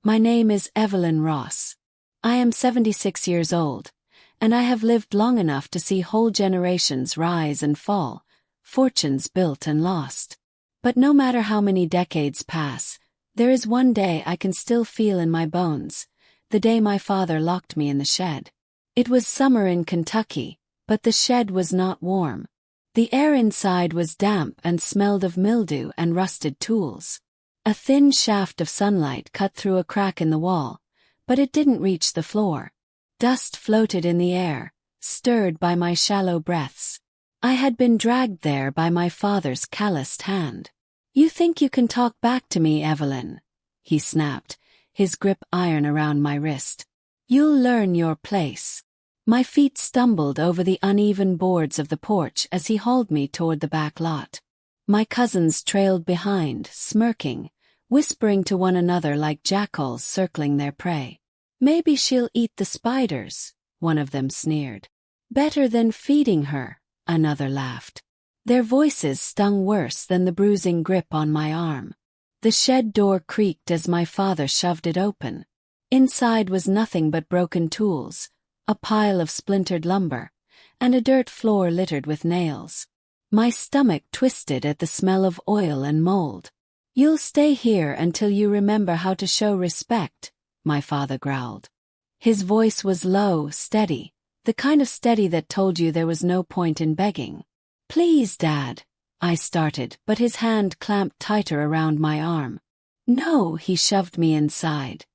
My name is Evelyn Ross. I am 76 years old, and I have lived long enough to see whole generations rise and fall, fortunes built and lost. But no matter how many decades pass, there is one day I can still feel in my bones, the day my father locked me in the shed. It was summer in Kentucky, but the shed was not warm. The air inside was damp and smelled of mildew and rusted tools. A thin shaft of sunlight cut through a crack in the wall, but it didn't reach the floor. Dust floated in the air, stirred by my shallow breaths. I had been dragged there by my father's calloused hand. "You think you can talk back to me, Evelyn?" he snapped, his grip iron around my wrist. "You'll learn your place." My feet stumbled over the uneven boards of the porch as he hauled me toward the back lot. My cousins trailed behind, smirking, whispering to one another like jackals circling their prey. "Maybe she'll eat the spiders," one of them sneered. "Better than feeding her," another laughed. Their voices stung worse than the bruising grip on my arm. The shed door creaked as my father shoved it open. Inside was nothing but broken tools, a pile of splintered lumber, and a dirt floor littered with nails. My stomach twisted at the smell of oil and mold. "You'll stay here until you remember how to show respect," my father growled. His voice was low, steady, the kind of steady that told you there was no point in begging. "Please, Dad," I started, but his hand clamped tighter around my arm. "No," he shoved me inside,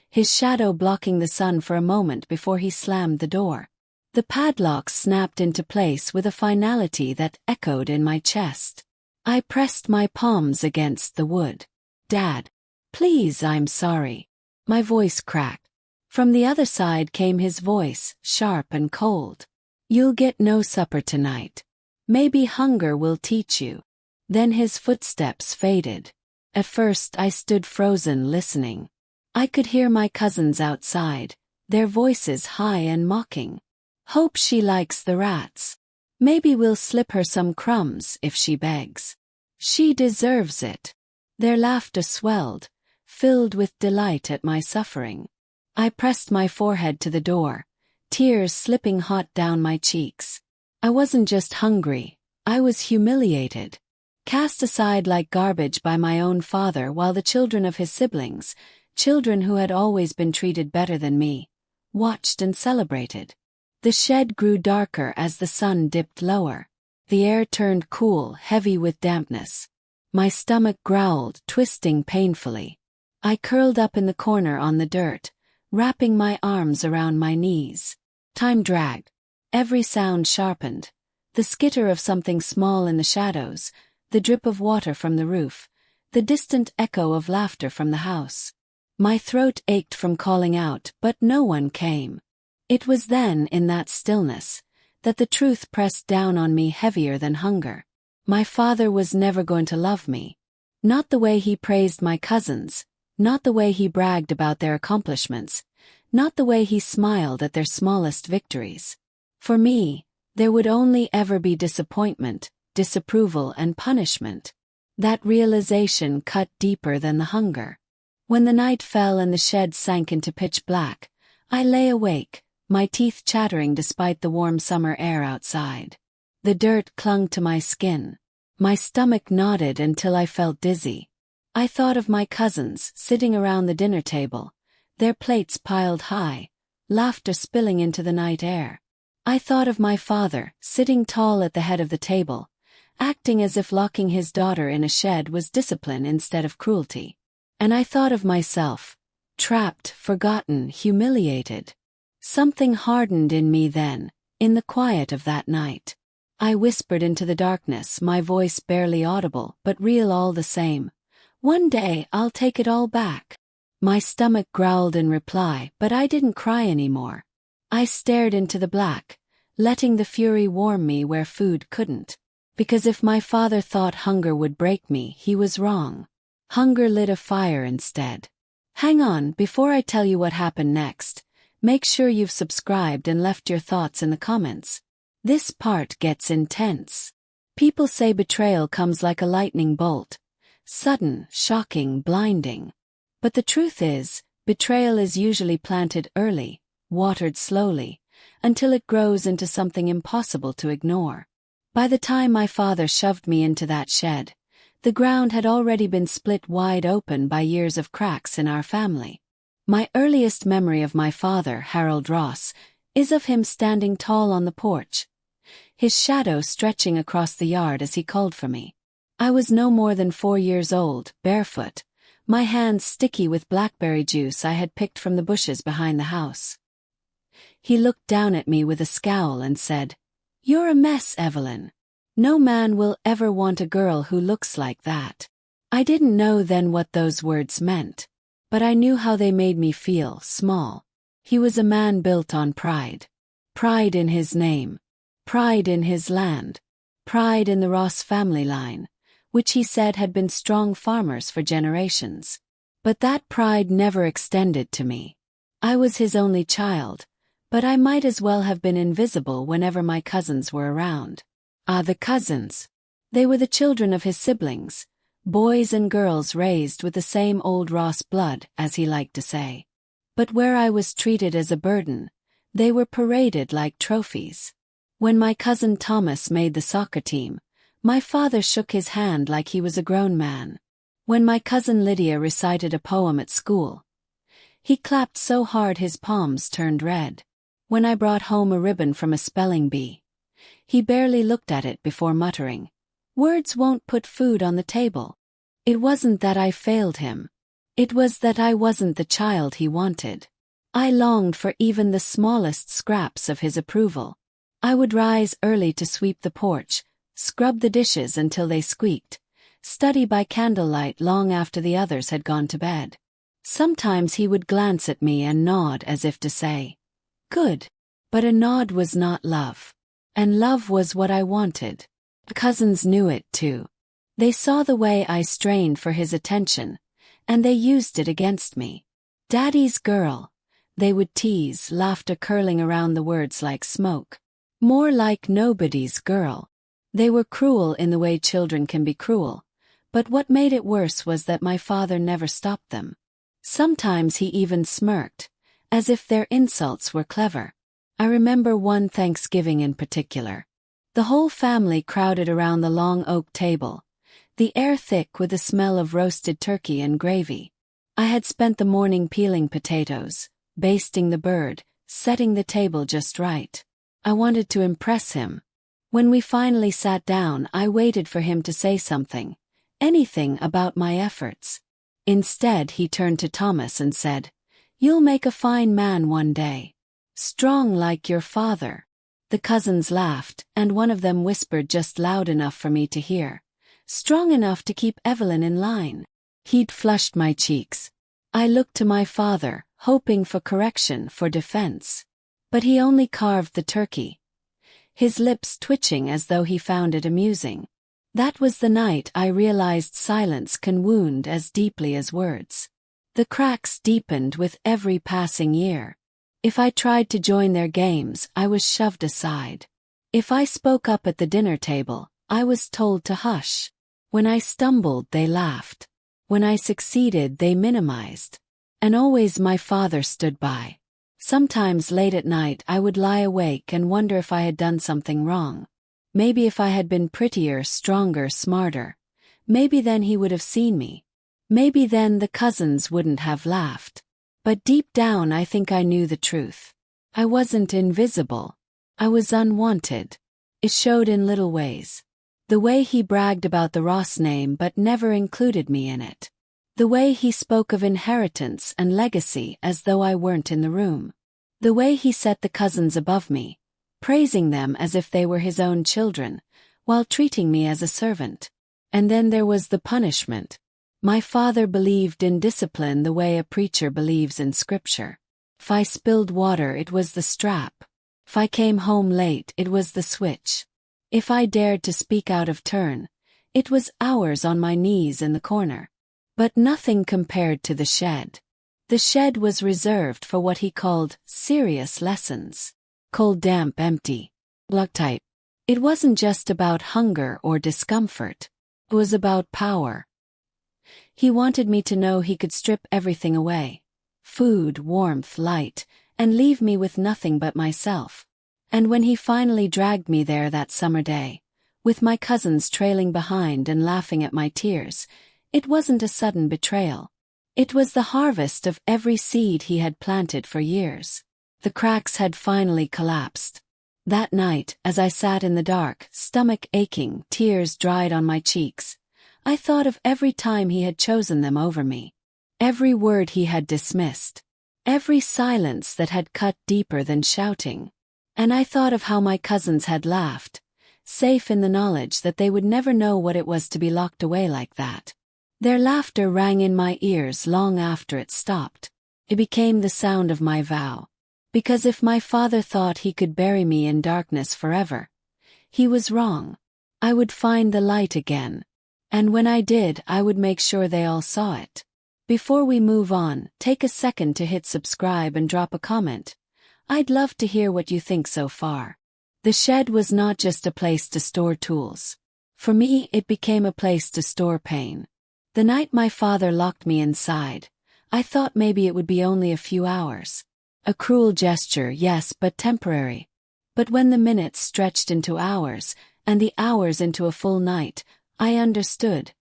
his shadow blocking the sun for a moment before he slammed the door. The padlocks snapped into place with a finality that echoed in my chest. I pressed my palms against the wood. "Dad, please, I'm sorry." My voice cracked. From the other side came his voice, sharp and cold. "You'll get no supper tonight. Maybe hunger will teach you." Then his footsteps faded. At first I stood frozen, listening. I could hear my cousins outside, their voices high and mocking. "Hope she likes the rats. Maybe we'll slip her some crumbs if she begs. She deserves it." Their laughter swelled, filled with delight at my suffering. I pressed my forehead to the door, tears slipping hot down my cheeks. I wasn't just hungry, I was humiliated. Cast aside like garbage by my own father while the children of his siblings, children who had always been treated better than me, watched and celebrated. The shed grew darker as the sun dipped lower. The air turned cool, heavy with dampness. My stomach growled, twisting painfully. I curled up in the corner on the dirt, wrapping my arms around my knees. Time dragged. Every sound sharpened. The skitter of something small in the shadows, the drip of water from the roof, the distant echo of laughter from the house. My throat ached from calling out, but no one came. It was then, in that stillness, that the truth pressed down on me heavier than hunger. My father was never going to love me. Not the way he praised my cousins, not the way he bragged about their accomplishments, not the way he smiled at their smallest victories. For me, there would only ever be disappointment, disapproval, and punishment. That realization cut deeper than the hunger. When the night fell and the shed sank into pitch black, I lay awake, my teeth chattering despite the warm summer air outside. The dirt clung to my skin. My stomach knotted until I felt dizzy. I thought of my cousins sitting around the dinner table, their plates piled high, laughter spilling into the night air. I thought of my father, sitting tall at the head of the table, acting as if locking his daughter in a shed was discipline instead of cruelty. And I thought of myself, trapped, forgotten, humiliated. Something hardened in me then, in the quiet of that night. I whispered into the darkness, my voice barely audible, but real all the same. "One day I'll take it all back." My stomach growled in reply, but I didn't cry anymore. I stared into the black, letting the fury warm me where food couldn't. Because if my father thought hunger would break me, he was wrong. Hunger lit a fire instead. Hang on, before I tell you what happened next, make sure you've subscribed and left your thoughts in the comments. This part gets intense. People say betrayal comes like a lightning bolt. Sudden, shocking, blinding. But the truth is, betrayal is usually planted early, watered slowly, until it grows into something impossible to ignore. By the time my father shoved me into that shed, the ground had already been split wide open by years of cracks in our family. My earliest memory of my father, Harold Ross, is of him standing tall on the porch, his shadow stretching across the yard as he called for me. I was no more than 4 years old, barefoot, my hands sticky with blackberry juice I had picked from the bushes behind the house. He looked down at me with a scowl and said, "You're a mess, Evelyn. No man will ever want a girl who looks like that." I didn't know then what those words meant, but I knew how they made me feel small. He was a man built on pride. Pride in his name. Pride in his land. Pride in the Ross family line, which he said had been strong farmers for generations. But that pride never extended to me. I was his only child, but I might as well have been invisible whenever my cousins were around. The cousins. They were the children of his siblings, boys and girls raised with the same old Ross blood, as he liked to say. But where I was treated as a burden, they were paraded like trophies. When my cousin Thomas made the soccer team, my father shook his hand like he was a grown man. When my cousin Lydia recited a poem at school, he clapped so hard his palms turned red. When I brought home a ribbon from a spelling bee, he barely looked at it before muttering, "Words won't put food on the table." It wasn't that I failed him. It was that I wasn't the child he wanted. I longed for even the smallest scraps of his approval. I would rise early to sweep the porch, scrub the dishes until they squeaked, study by candlelight long after the others had gone to bed. Sometimes he would glance at me and nod as if to say, "Good." But a nod was not love. And love was what I wanted. The cousins knew it too. They saw the way I strained for his attention, and they used it against me. "Daddy's girl," they would tease, laughter curling around the words like smoke. More like nobody's girl. They were cruel in the way children can be cruel, but what made it worse was that my father never stopped them. Sometimes he even smirked, as if their insults were clever. I remember one Thanksgiving in particular. The whole family crowded around the long oak table, the air thick with the smell of roasted turkey and gravy. I had spent the morning peeling potatoes, basting the bird, setting the table just right. I wanted to impress him. When we finally sat down, I waited for him to say something, anything about my efforts. Instead, he turned to Thomas and said, "You'll make a fine man one day. Strong like your father." The cousins laughed, and one of them whispered just loud enough for me to hear, "Strong enough to keep Evelyn in line." Heat flushed my cheeks. I looked to my father, hoping for correction, for defense. But he only carved the turkey, his lips twitching as though he found it amusing. That was the night I realized silence can wound as deeply as words. The cracks deepened with every passing year. If I tried to join their games, I was shoved aside. If I spoke up at the dinner table, I was told to hush. When I stumbled, they laughed. When I succeeded, they minimized. And always my father stood by. Sometimes late at night I would lie awake and wonder if I had done something wrong. Maybe if I had been prettier, stronger, smarter. Maybe then he would have seen me. Maybe then the cousins wouldn't have laughed. But deep down I think I knew the truth. I wasn't invisible. I was unwanted. It showed in little ways. The way he bragged about the Ross name but never included me in it. The way he spoke of inheritance and legacy as though I weren't in the room. The way he set the cousins above me, praising them as if they were his own children, while treating me as a servant. And then there was the punishment. My father believed in discipline the way a preacher believes in scripture. If I spilled water, it was the strap. If I came home late, it was the switch. If I dared to speak out of turn, it was hours on my knees in the corner. But nothing compared to the shed. The shed was reserved for what he called serious lessons. Cold, damp, empty. Block type. It wasn't just about hunger or discomfort. It was about power. He wanted me to know he could strip everything away. Food, warmth, light, and leave me with nothing but myself. And when he finally dragged me there that summer day, with my cousins trailing behind and laughing at my tears, it wasn't a sudden betrayal. It was the harvest of every seed he had planted for years. The cracks had finally collapsed. That night, as I sat in the dark, stomach aching, tears dried on my cheeks, I thought of every time he had chosen them over me. Every word he had dismissed. Every silence that had cut deeper than shouting. And I thought of how my cousins had laughed, safe in the knowledge that they would never know what it was to be locked away like that. Their laughter rang in my ears long after it stopped. It became the sound of my vow. Because if my father thought he could bury me in darkness forever, he was wrong. I would find the light again. And when I did, I would make sure they all saw it. Before we move on, take a second to hit subscribe and drop a comment. I'd love to hear what you think so far. The shed was not just a place to store tools. For me, it became a place to store pain. The night my father locked me inside, I thought maybe it would be only a few hours. A cruel gesture, yes, but temporary. But when the minutes stretched into hours, and the hours into a full night, I understood.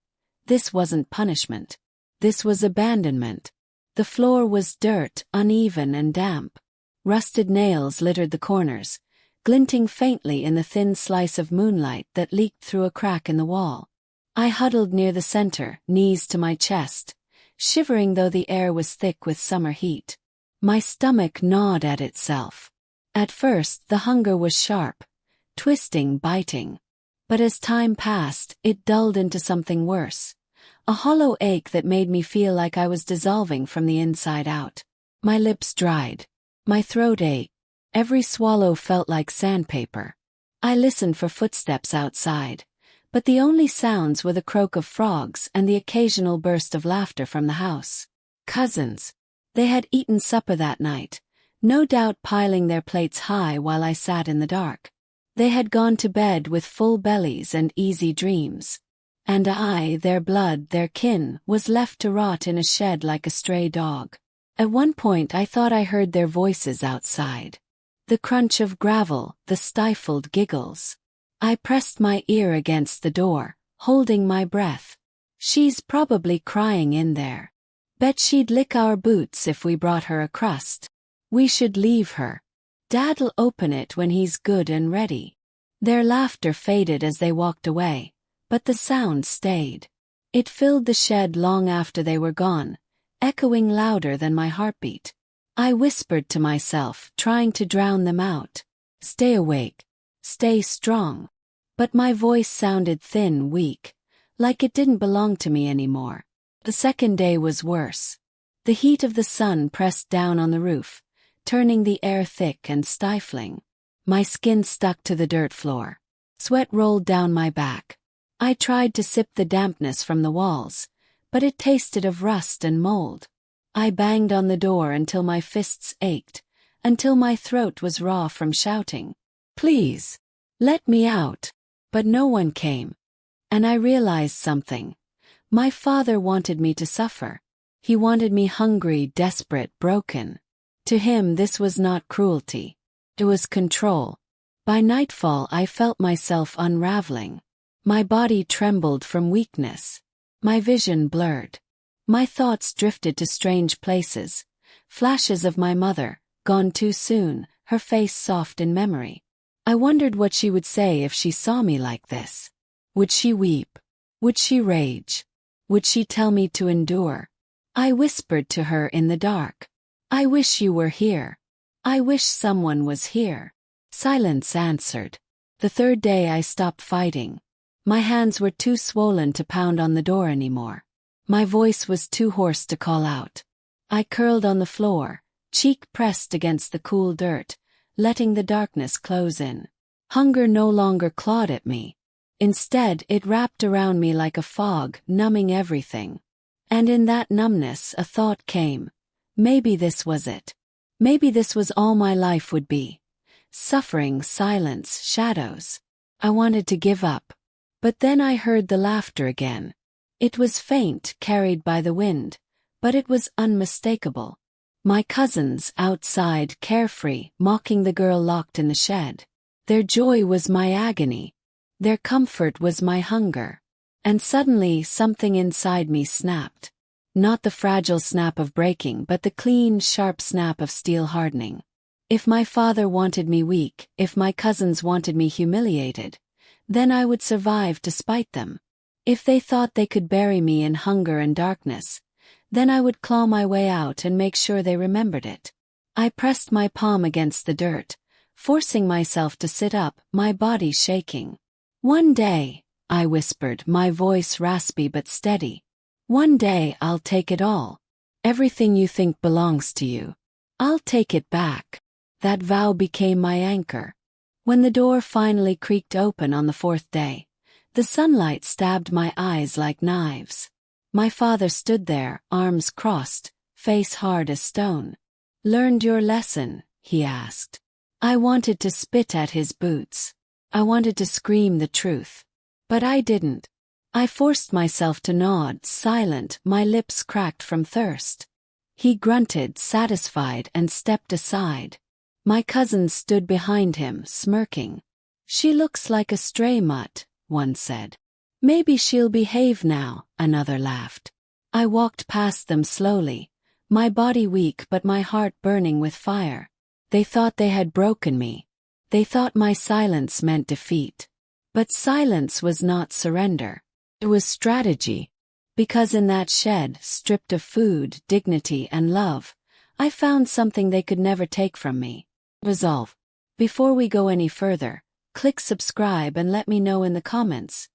This wasn't punishment. This was abandonment. The floor was dirt, uneven and damp. Rusted nails littered the corners, glinting faintly in the thin slice of moonlight that leaked through a crack in the wall. I huddled near the center, knees to my chest, shivering though the air was thick with summer heat. My stomach gnawed at itself. At first, the hunger was sharp, twisting, biting. But as time passed, it dulled into something worse. A hollow ache that made me feel like I was dissolving from the inside out. My lips dried. My throat ached. Every swallow felt like sandpaper. I listened for footsteps outside, but the only sounds were the croak of frogs and the occasional burst of laughter from the house. Cousins. They had eaten supper that night, no doubt piling their plates high while I sat in the dark. They had gone to bed with full bellies and easy dreams. And I, their blood, their kin, was left to rot in a shed like a stray dog. At one point I thought I heard their voices outside. The crunch of gravel, the stifled giggles. I pressed my ear against the door, holding my breath. She's probably crying in there. Bet she'd lick our boots if we brought her a crust. We should leave her. Dad'll open it when he's good and ready. Their laughter faded as they walked away, but the sound stayed. It filled the shed long after they were gone, echoing louder than my heartbeat. I whispered to myself, trying to drown them out. Stay awake. Stay strong. But my voice sounded thin, weak, like it didn't belong to me anymore. The second day was worse. The heat of the sun pressed down on the roof, turning the air thick and stifling. My skin stuck to the dirt floor. Sweat rolled down my back. I tried to sip the dampness from the walls, but it tasted of rust and mold. I banged on the door until my fists ached, until my throat was raw from shouting. Please, let me out. But no one came. And I realized something. My father wanted me to suffer. He wanted me hungry, desperate, broken. To him this was not cruelty. It was control. By nightfall I felt myself unraveling. My body trembled from weakness. My vision blurred. My thoughts drifted to strange places. Flashes of my mother, gone too soon, her face soft in memory. I wondered what she would say if she saw me like this. Would she weep? Would she rage? Would she tell me to endure? I whispered to her in the dark. I wish you were here. I wish someone was here. Silence answered. The third day I stopped fighting. My hands were too swollen to pound on the door anymore. My voice was too hoarse to call out. I curled on the floor, cheek pressed against the cool dirt, letting the darkness close in. Hunger no longer clawed at me. Instead, it wrapped around me like a fog, numbing everything. And in that numbness, a thought came. Maybe this was it. Maybe this was all my life would be. Suffering, silence, shadows. I wanted to give up. But then I heard the laughter again. It was faint, carried by the wind, but it was unmistakable. My cousins outside, carefree, mocking the girl locked in the shed. Their joy was my agony. Their comfort was my hunger. And suddenly something inside me snapped. Not the fragile snap of breaking, but the clean, sharp snap of steel hardening. If my father wanted me weak, if my cousins wanted me humiliated, then I would survive despite them. If they thought they could bury me in hunger and darkness, then I would claw my way out and make sure they remembered it. I pressed my palm against the dirt, forcing myself to sit up, my body shaking. "One day," I whispered, my voice raspy but steady. "One day I'll take it all. Everything you think belongs to you. I'll take it back." That vow became my anchor. When the door finally creaked open on the fourth day, the sunlight stabbed my eyes like knives. My father stood there, arms crossed, face hard as stone. "Learned your lesson?" he asked. I wanted to spit at his boots. I wanted to scream the truth. But I didn't. I forced myself to nod, silent, my lips cracked from thirst. He grunted, satisfied, and stepped aside. My cousins stood behind him, smirking. "She looks like a stray mutt," one said. "Maybe she'll behave now," another laughed. I walked past them slowly, my body weak but my heart burning with fire. They thought they had broken me. They thought my silence meant defeat. But silence was not surrender. It was strategy. Because in that shed, stripped of food, dignity, and love, I found something they could never take from me. Resolve. Before we go any further, click subscribe and let me know in the comments.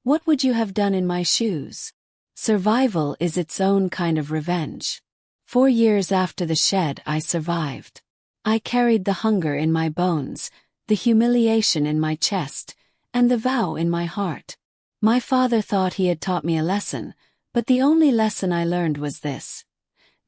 What would you have done in my shoes? Survival is its own kind of revenge. 4 years after the shed, I survived. I carried the hunger in my bones, the humiliation in my chest, and the vow in my heart. My father thought he had taught me a lesson, but the only lesson I learned was this: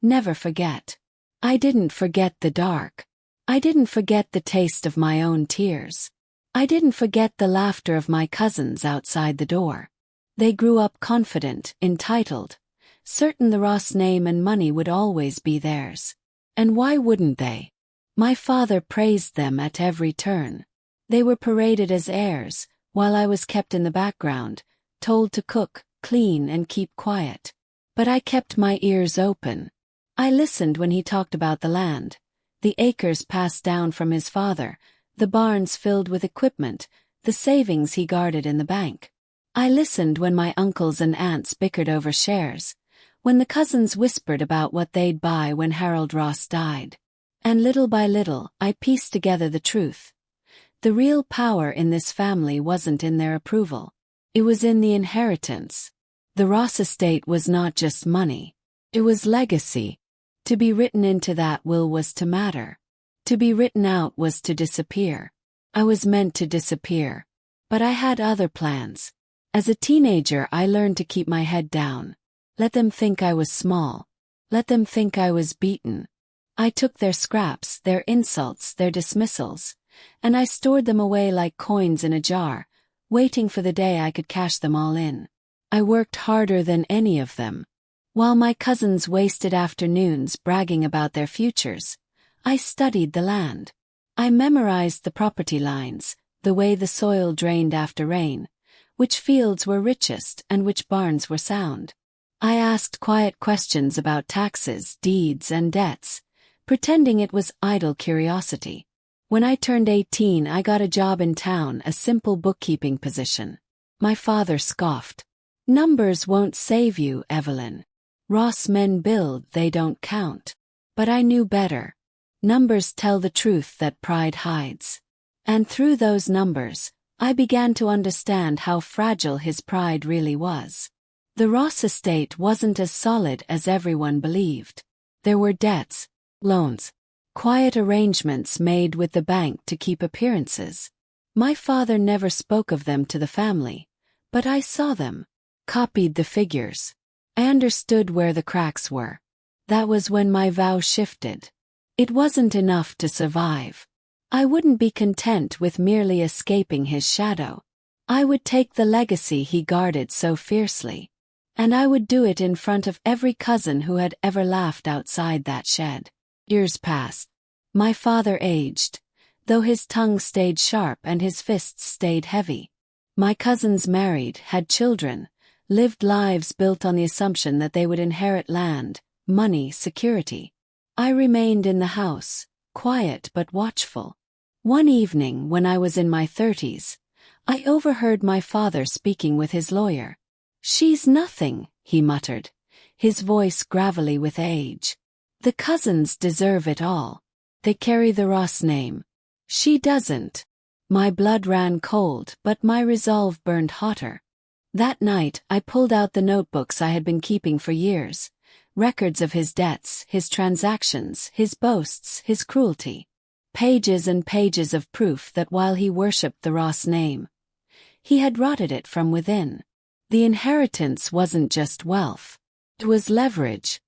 never forget. I didn't forget the dark. I didn't forget the taste of my own tears. I didn't forget the laughter of my cousins outside the door. They grew up confident, entitled, certain the Ross name and money would always be theirs. And why wouldn't they? My father praised them at every turn. They were paraded as heirs, while I was kept in the background, told to cook, clean, and keep quiet. But I kept my ears open. I listened when he talked about the land, the acres passed down from his father, the barns filled with equipment, the savings he guarded in the bank. I listened when my uncles and aunts bickered over shares, when the cousins whispered about what they'd buy when Harold Ross died. And little by little, I pieced together the truth. The real power in this family wasn't in their approval. It was in the inheritance. The Ross estate was not just money. It was legacy. To be written into that will was to matter. To be written out was to disappear. I was meant to disappear. But I had other plans. As a teenager, I learned to keep my head down. Let them think I was small. Let them think I was beaten. I took their scraps, their insults, their dismissals, and I stored them away like coins in a jar, waiting for the day I could cash them all in. I worked harder than any of them. While my cousins wasted afternoons bragging about their futures, I studied the land. I memorized the property lines, the way the soil drained after rain, which fields were richest and which barns were sound. I asked quiet questions about taxes, deeds, and debts, pretending it was idle curiosity. When I turned 18, I got a job in town, a simple bookkeeping position. My father scoffed. "Numbers won't save you, Evelyn. Ross men build, they don't count." But I knew better. Numbers tell the truth that pride hides. And through those numbers, I began to understand how fragile his pride really was. The Ross estate wasn't as solid as everyone believed. There were debts, loans, quiet arrangements made with the bank to keep appearances. My father never spoke of them to the family, but I saw them, copied the figures. I understood where the cracks were. That was when my vow shifted. It wasn't enough to survive. I wouldn't be content with merely escaping his shadow. I would take the legacy he guarded so fiercely. And I would do it in front of every cousin who had ever laughed outside that shed. Years passed. My father aged, though his tongue stayed sharp and his fists stayed heavy. My cousins married, had children, lived lives built on the assumption that they would inherit land, money, security. I remained in the house, quiet but watchful. One evening when I was in my 30s, I overheard my father speaking with his lawyer. "She's nothing," he muttered, his voice gravelly with age. "The cousins deserve it all. They carry the Ross name. She doesn't." My blood ran cold, but my resolve burned hotter. That night I pulled out the notebooks I had been keeping for years, records of his debts, his transactions, his boasts, his cruelty. Pages and pages of proof that while he worshipped the Ross name, he had rotted it from within. The inheritance wasn't just wealth. It was leverage.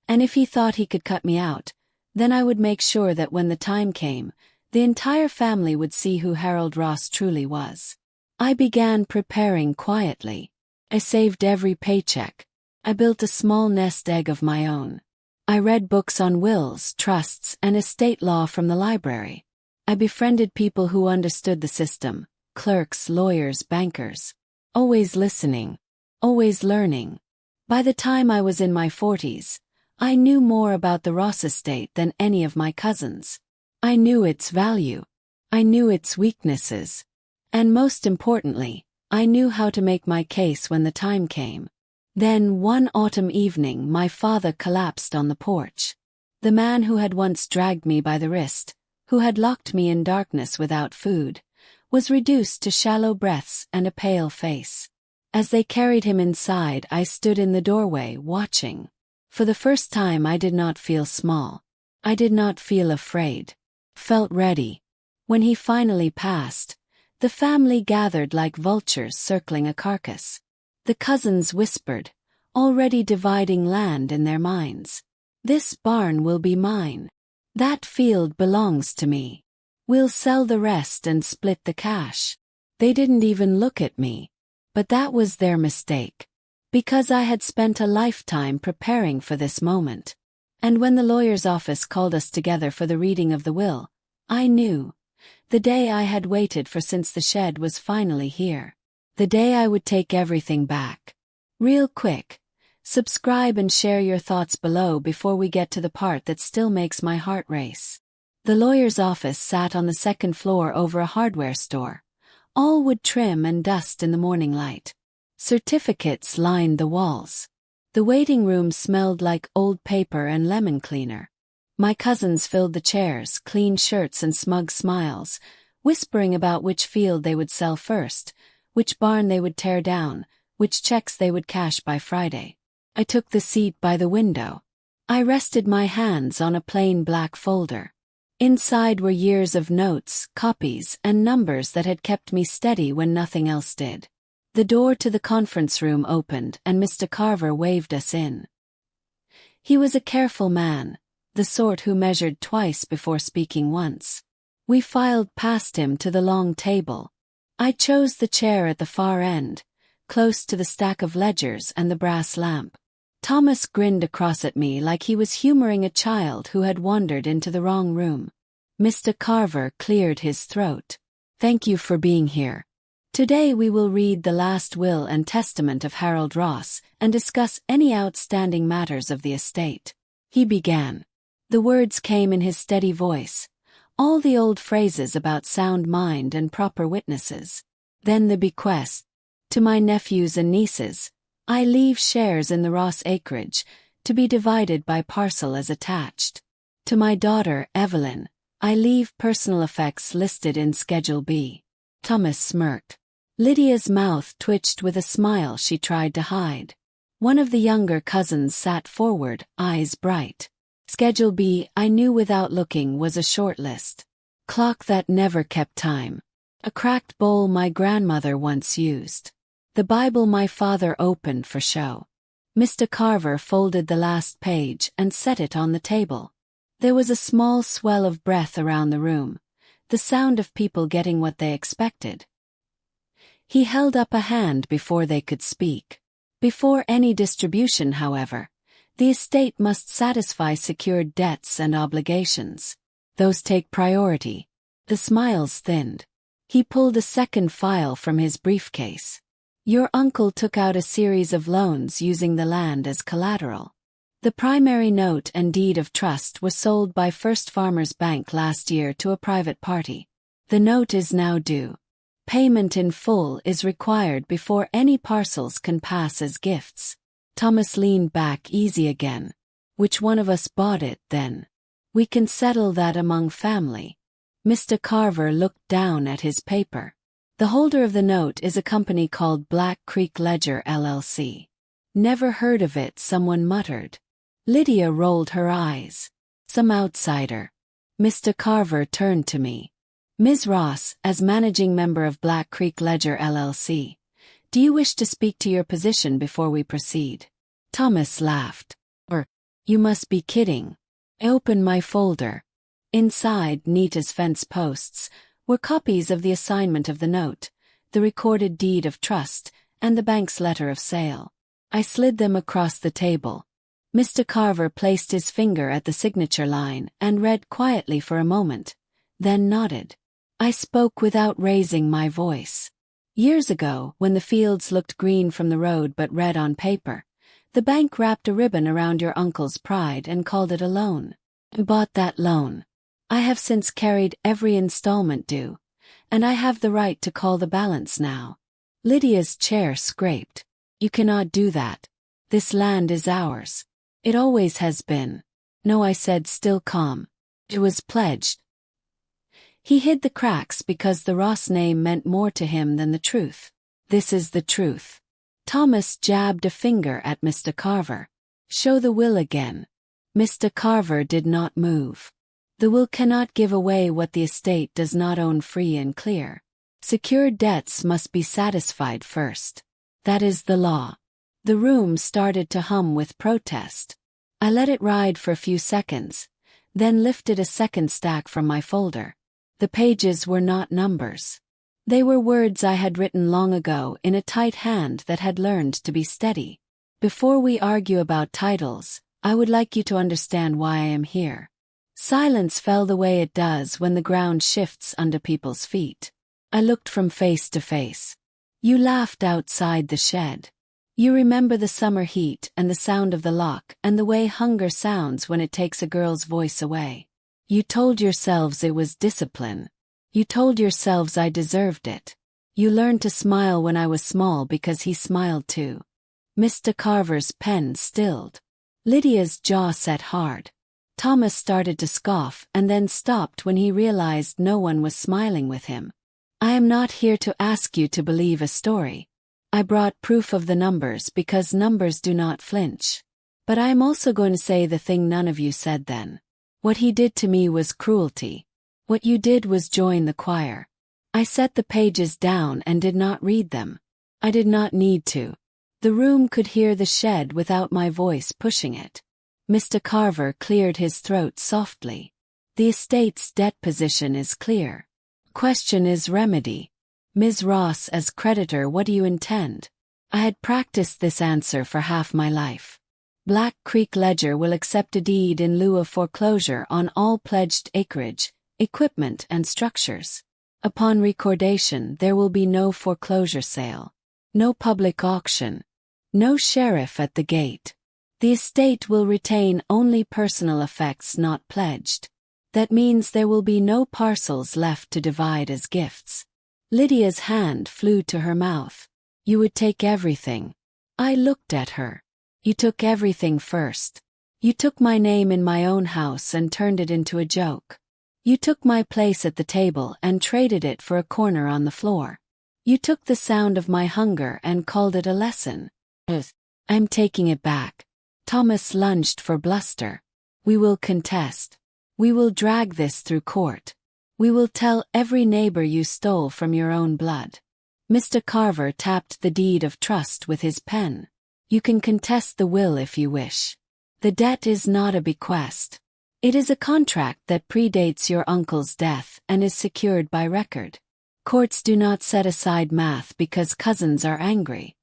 And if he thought he could cut me out, then I would make sure that when the time came, the entire family would see who Harold Ross truly was. I began preparing quietly. I saved every paycheck. I built a small nest egg of my own. I read books on wills, trusts, and estate law from the library. I befriended people who understood the system, clerks, lawyers, bankers. Always listening, always learning. By the time I was in my 40s, I knew more about the Ross estate than any of my cousins. I knew its value. I knew its weaknesses. And most importantly, I knew how to make my case when the time came. Then one autumn evening my father collapsed on the porch. The man who had once dragged me by the wrist, who had locked me in darkness without food, was reduced to shallow breaths and a pale face. As they carried him inside, I stood in the doorway, watching. For the first time I did not feel small. I did not feel afraid. Felt ready. When he finally passed, the family gathered like vultures circling a carcass. The cousins whispered, already dividing land in their minds. "This barn will be mine. That field belongs to me. We'll sell the rest and split the cash." They didn't even look at me. But that was their mistake. Because I had spent a lifetime preparing for this moment. And when the lawyer's office called us together for the reading of the will, I knew. The day I had waited for since the shed was finally here. The day I would take everything back. Real quick, subscribe and share your thoughts below before we get to the part that still makes my heart race. The lawyer's office sat on the second floor over a hardware store. All wood trim and dust in the morning light. Certificates lined the walls. The waiting room smelled like old paper and lemon cleaner. My cousins filled the chairs, clean shirts and smug smiles, whispering about which field they would sell first, which barn they would tear down, which checks they would cash by Friday. I took the seat by the window. I rested my hands on a plain black folder. Inside were years of notes, copies, and numbers that had kept me steady when nothing else did. The door to the conference room opened and Mr. Carver waved us in. He was a careful man, the sort who measured twice before speaking once. We filed past him to the long table. I chose the chair at the far end, close to the stack of ledgers and the brass lamp. Thomas grinned across at me like he was humoring a child who had wandered into the wrong room. Mr. Carver cleared his throat. "Thank you for being here. Today we will read the last will and testament of Harold Ross and discuss any outstanding matters of the estate." He began. The words came in his steady voice. All the old phrases about sound mind and proper witnesses. Then the bequest. "To my nephews and nieces, I leave shares in the Ross acreage, to be divided by parcel as attached. To my daughter, Evelyn, I leave personal effects listed in Schedule B." Thomas smirked. Lydia's mouth twitched with a smile she tried to hide. One of the younger cousins sat forward, eyes bright. Schedule B, I knew without looking, was a short list. Clock that never kept time. A cracked bowl my grandmother once used. The Bible my father opened for show. Mr. Carver folded the last page and set it on the table. There was a small swell of breath around the room, the sound of people getting what they expected. He held up a hand before they could speak. Before any distribution, however, the estate must satisfy secured debts and obligations. Those take priority. The smiles thinned. He pulled a second file from his briefcase. Your uncle took out a series of loans using the land as collateral. The primary note and deed of trust was sold by First Farmers Bank last year to a private party. The note is now due. Payment in full is required before any parcels can pass as gifts. Thomas leaned back easy again. Which one of us bought it, then? We can settle that among family. Mr. Carver looked down at his paper. The holder of the note is a company called Black Creek Ledger LLC. Never heard of it, someone muttered. Lydia rolled her eyes. Some outsider. Mr. Carver turned to me. Ms. Ross, as managing member of Black Creek Ledger LLC, do you wish to speak to your position before we proceed? Thomas laughed. You must be kidding. I opened my folder. Inside, neat as fence posts, were copies of the assignment of the note, the recorded deed of trust, and the bank's letter of sale. I slid them across the table. Mr. Carver placed his finger at the signature line and read quietly for a moment, then nodded. I spoke without raising my voice. Years ago, when the fields looked green from the road but red on paper, the bank wrapped a ribbon around your uncle's pride and called it a loan. I bought that loan. I have since carried every installment due, and I have the right to call the balance now. Lydia's chair scraped. You cannot do that. This land is ours. It always has been. No, I said, still calm. It was pledged. He hid the cracks because the Ross name meant more to him than the truth. This is the truth. Thomas jabbed a finger at Mr. Carver. Show the will again. Mr. Carver did not move. The will cannot give away what the estate does not own free and clear. Secured debts must be satisfied first. That is the law. The room started to hum with protest. I let it ride for a few seconds, then lifted a second stack from my folder. The pages were not numbers. They were words I had written long ago in a tight hand that had learned to be steady. Before we argue about titles, I would like you to understand why I am here. Silence fell the way it does when the ground shifts under people's feet. I looked from face to face. You laughed outside the shed. You remember the summer heat and the sound of the lock and the way hunger sounds when it takes a girl's voice away. You told yourselves it was discipline. You told yourselves I deserved it. You learned to smile when I was small because he smiled too. Mr. Carver's pen stilled. Lydia's jaw set hard. Thomas started to scoff and then stopped when he realized no one was smiling with him. I am not here to ask you to believe a story. I brought proof of the numbers because numbers do not flinch. But I am also going to say the thing none of you said then. What he did to me was cruelty. What you did was join the choir. I set the pages down and did not read them. I did not need to. The room could hear the shed without my voice pushing it. Mr. Carver cleared his throat softly. The estate's debt position is clear. Question is remedy. Ms. Ross, as creditor, what do you intend? I had practiced this answer for half my life. Black Creek Ledger will accept a deed in lieu of foreclosure on all pledged acreage, equipment and structures. Upon recordation, there will be no foreclosure sale, no public auction, no sheriff at the gate. The estate will retain only personal effects not pledged. That means there will be no parcels left to divide as gifts. Lydia's hand flew to her mouth. You would take everything. I looked at her. You took everything first. You took my name in my own house and turned it into a joke. You took my place at the table and traded it for a corner on the floor. You took the sound of my hunger and called it a lesson. I'm taking it back. Thomas lunged for bluster. We will contest. We will drag this through court. We will tell every neighbor you stole from your own blood. Mr. Carver tapped the deed of trust with his pen. You can contest the will if you wish. The debt is not a bequest. It is a contract that predates your uncle's death and is secured by record. Courts do not set aside math because cousins are angry.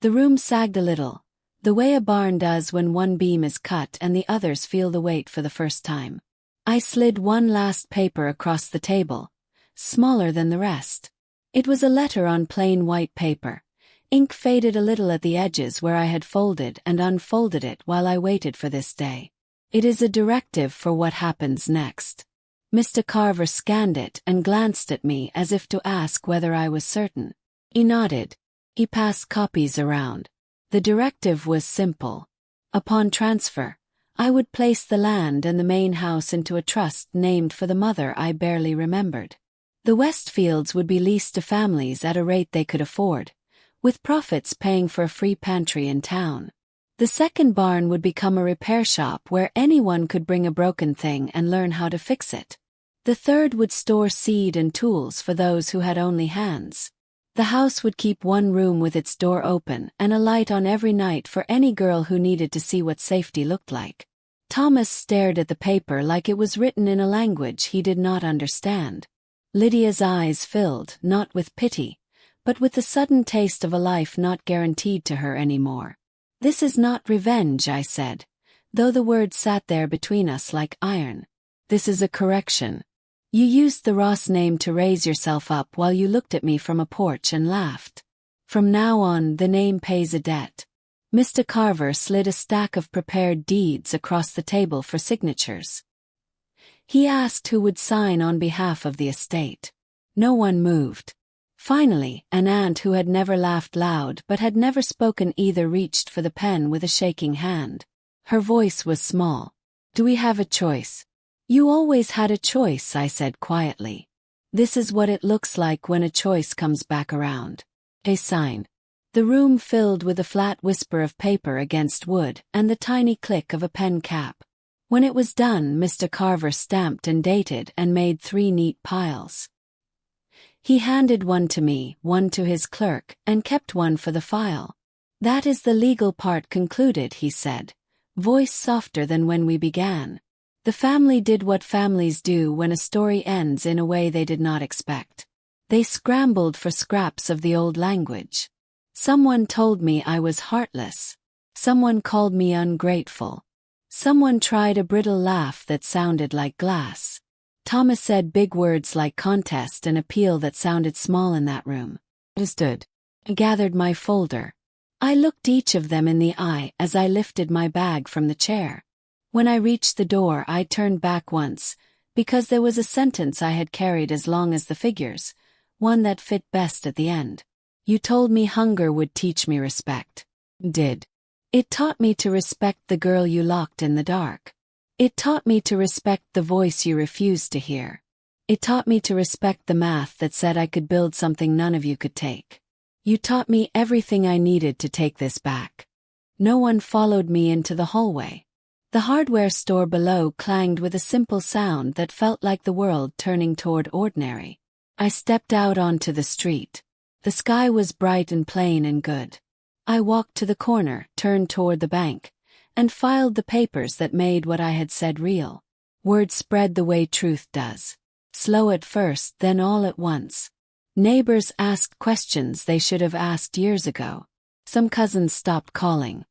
The room sagged a little, the way a barn does when one beam is cut and the others feel the weight for the first time. I slid one last paper across the table, smaller than the rest. It was a letter on plain white paper. Ink faded a little at the edges where I had folded and unfolded it while I waited for this day. It is a directive for what happens next. Mr. Carver scanned it and glanced at me as if to ask whether I was certain. He nodded. He passed copies around. The directive was simple. Upon transfer, I would place the land and the main house into a trust named for the mother I barely remembered. The Westfields would be leased to families at a rate they could afford, with profits paying for a free pantry in town. The second barn would become a repair shop where anyone could bring a broken thing and learn how to fix it. The third would store seed and tools for those who had only hands. The house would keep one room with its door open and a light on every night for any girl who needed to see what safety looked like. Thomas stared at the paper like it was written in a language he did not understand. Lydia's eyes filled, not with pity, but with the sudden taste of a life not guaranteed to her anymore. "This is not revenge," I said, though the words sat there between us like iron. "This is a correction. You used the Ross name to raise yourself up while you looked at me from a porch and laughed. From now on, the name pays a debt." Mr. Carver slid a stack of prepared deeds across the table for signatures. He asked who would sign on behalf of the estate. No one moved. Finally, an aunt who had never laughed loud but had never spoken either reached for the pen with a shaking hand. Her voice was small. "Do we have a choice?" "You always had a choice," I said quietly. "This is what it looks like when a choice comes back around." They signed. The room filled with a flat whisper of paper against wood and the tiny click of a pen cap. When it was done, Mr. Carver stamped and dated and made 3 neat piles. He handed one to me, one to his clerk, and kept one for the file. "That is the legal part concluded," he said, voice softer than when we began. The family did what families do when a story ends in a way they did not expect. They scrambled for scraps of the old language. Someone told me I was heartless. Someone called me ungrateful. Someone tried a brittle laugh that sounded like glass. Thomas said big words like contest and appeal that sounded small in that room. I stood. I gathered my folder. I looked each of them in the eye as I lifted my bag from the chair. When I reached the door, I turned back once, because there was a sentence I had carried as long as the figures, one that fit best at the end. "You told me hunger would teach me respect." It did. It taught me to respect the girl you locked in the dark. It taught me to respect the voice you refused to hear. It taught me to respect the math that said I could build something none of you could take. You taught me everything I needed to take this back. No one followed me into the hallway. The hardware store below clanged with a simple sound that felt like the world turning toward ordinary. I stepped out onto the street. The sky was bright and plain and good. I walked to the corner, turned toward the bank, and filed the papers that made what I had said real. Word spread the way truth does. Slow at first, then all at once. Neighbors asked questions they should have asked years ago. Some cousins stopped calling.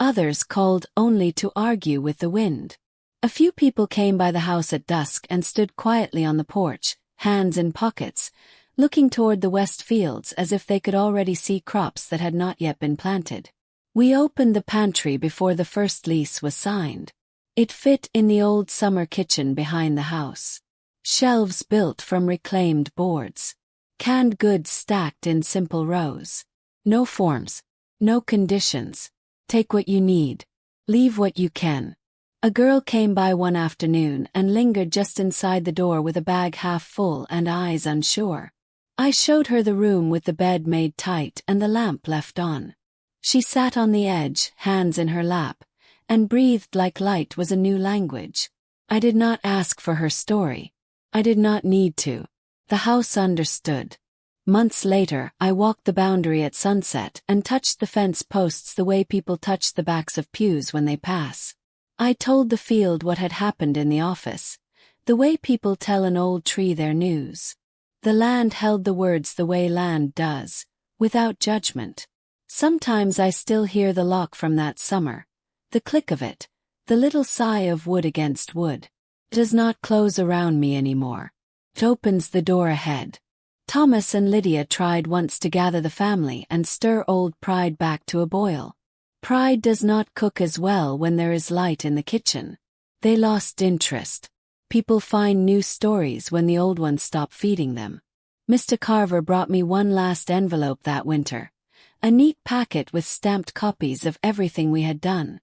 Others called only to argue with the wind. A few people came by the house at dusk and stood quietly on the porch, hands in pockets, looking toward the west fields as if they could already see crops that had not yet been planted. We opened the pantry before the first lease was signed. It fit in the old summer kitchen behind the house. Shelves built from reclaimed boards. Canned goods stacked in simple rows. No forms. No conditions. Take what you need. Leave what you can. A girl came by one afternoon and lingered just inside the door with a bag half full and eyes unsure. I showed her the room with the bed made tight and the lamp left on. She sat on the edge, hands in her lap, and breathed like light was a new language. I did not ask for her story. I did not need to. The house understood. Months later, I walked the boundary at sunset and touched the fence posts the way people touch the backs of pews when they pass. I told the field what had happened in the office, the way people tell an old tree their news. The land held the words the way land does, without judgment. Sometimes I still hear the lock from that summer, the click of it, the little sigh of wood against wood. It does not close around me anymore. It opens the door ahead. Thomas and Lydia tried once to gather the family and stir old pride back to a boil. Pride does not cook as well when there is light in the kitchen. They lost interest. People find new stories when the old ones stop feeding them. Mr. Carver brought me one last envelope that winter, a neat packet with stamped copies of everything we had done.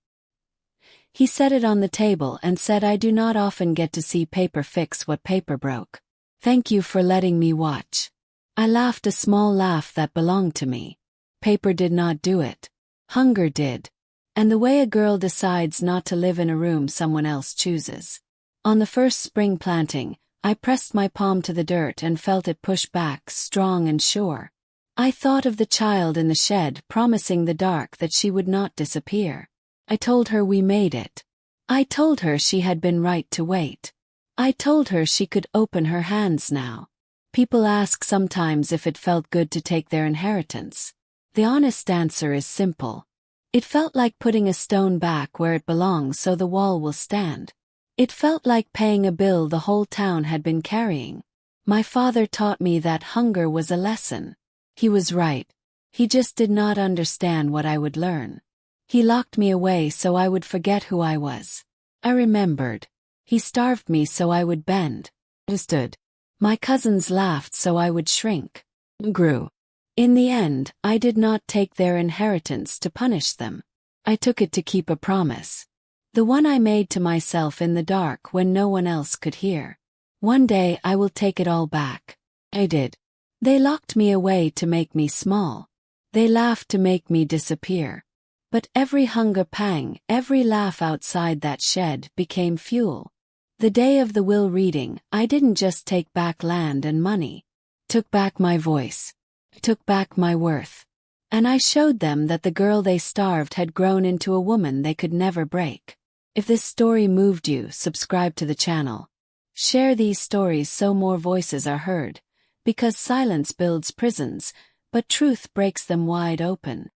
He set it on the table and said, "I do not often get to see paper fix what paper broke. Thank you for letting me watch." I laughed a small laugh that belonged to me. Paper did not do it. Hunger did. And the way a girl decides not to live in a room someone else chooses. On the first spring planting, I pressed my palm to the dirt and felt it push back, strong and sure. I thought of the child in the shed promising the dark that she would not disappear. I told her we made it. I told her she had been right to wait. I told her she could open her hands now. People ask sometimes if it felt good to take their inheritance. The honest answer is simple. It felt like putting a stone back where it belongs so the wall will stand. It felt like paying a bill the whole town had been carrying. My father taught me that hunger was a lesson. He was right. He just did not understand what I would learn. He locked me away so I would forget who I was. I remembered. He starved me so I would bend. Understood. My cousins laughed so I would shrink. Grew. In the end, I did not take their inheritance to punish them. I took it to keep a promise. The one I made to myself in the dark when no one else could hear. One day I will take it all back. I did. They locked me away to make me small. They laughed to make me disappear. But every hunger pang, every laugh outside that shed became fuel. The day of the will reading, I didn't just take back land and money. Took back my voice. Took back my worth. And I showed them that the girl they starved had grown into a woman they could never break. If this story moved you, subscribe to the channel. Share these stories so more voices are heard. Because silence builds prisons, but truth breaks them wide open.